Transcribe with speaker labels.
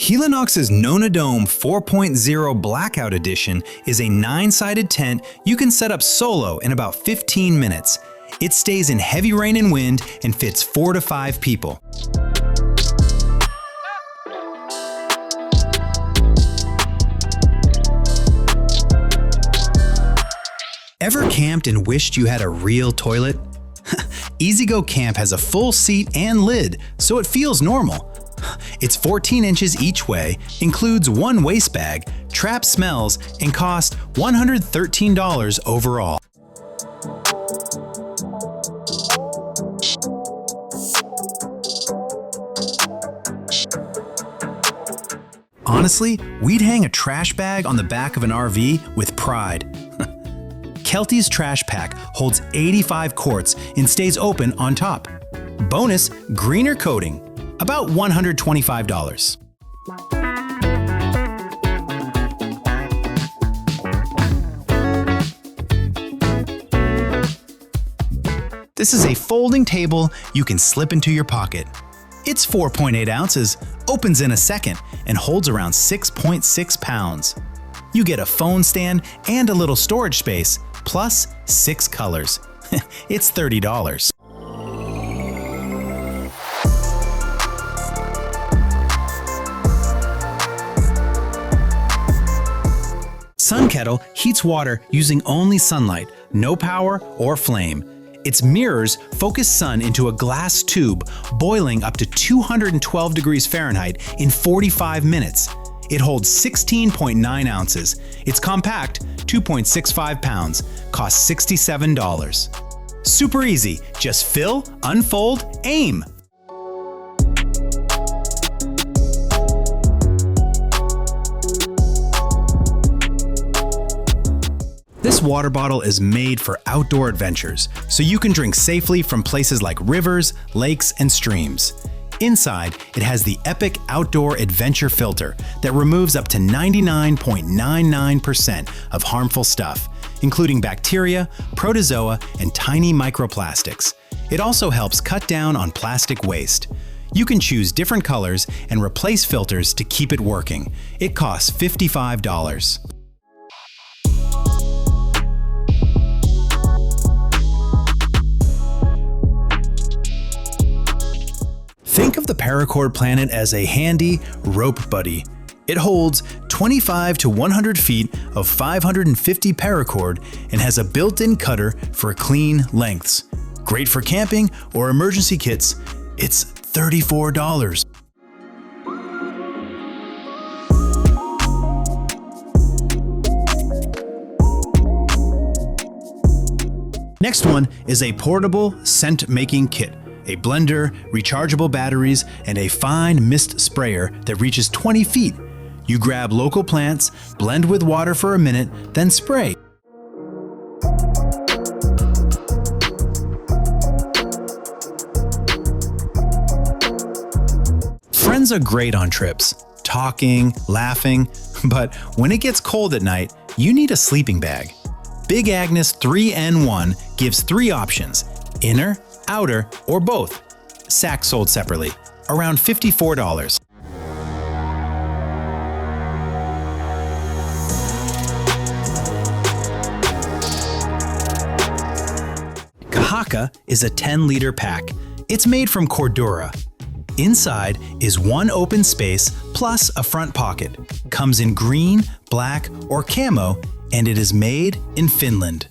Speaker 1: Helinox's Nonadome 4.0 Blackout Edition is a 9-sided tent you can set up solo in about 15 minutes. It stays in heavy rain and wind and fits 4 to 5 people. Ever camped and wished you had a real toilet? EasyGo Camp has a full seat and lid, so it feels normal. It's 14 inches each way, includes 1 waste bag, traps smells, and costs $113 overall. Honestly, we'd hang a trash bag on the back of an RV with pride. Kelty's trash pack holds 85 quarts and stays open on top. Bonus, greener coating, about $125. This is a folding table you can slip into your pocket. It's 4.8 ounces, opens in a second, and holds around 6.6 pounds. You get a phone stand and a little storage space, plus 6 colors. It's $30. Sun Kettle heats water using only sunlight, no power or flame. Its mirrors focus sun into a glass tube, boiling up to 212 degrees Fahrenheit in 45 minutes. It holds 16.9 ounces. It's compact, 2.65 pounds, costs $67. Super easy, just fill, unfold, aim. This water bottle is made for outdoor adventures, so you can drink safely from places like rivers, lakes, and streams. Inside, it has the Epic Outdoor Adventure Filter that removes up to 99.99% of harmful stuff, including bacteria, protozoa, and tiny microplastics. It also helps cut down on plastic waste. You can choose different colors and replace filters to keep it working. It costs $55. Think of the Paracord Planet as a handy rope buddy. It holds 25 to 100 feet of 550 paracord and has a built-in cutter for clean lengths. Great for camping or emergency kits. It's $34. Next one is a portable scent-making kit. A blender, rechargeable batteries, and a fine mist sprayer that reaches 20 feet. You grab local plants, blend with water for a minute, then spray. Friends are great on trips, talking, laughing, but when it gets cold at night, you need a sleeping bag. Big Agnes 3N1 gives 3 options: inner, outer, or both. Sacks sold separately, around $54. Kahaka is a 10-liter pack. It's made from Cordura. Inside is 1 open space plus a front pocket. Comes in green, black, or camo, and it is made in Finland.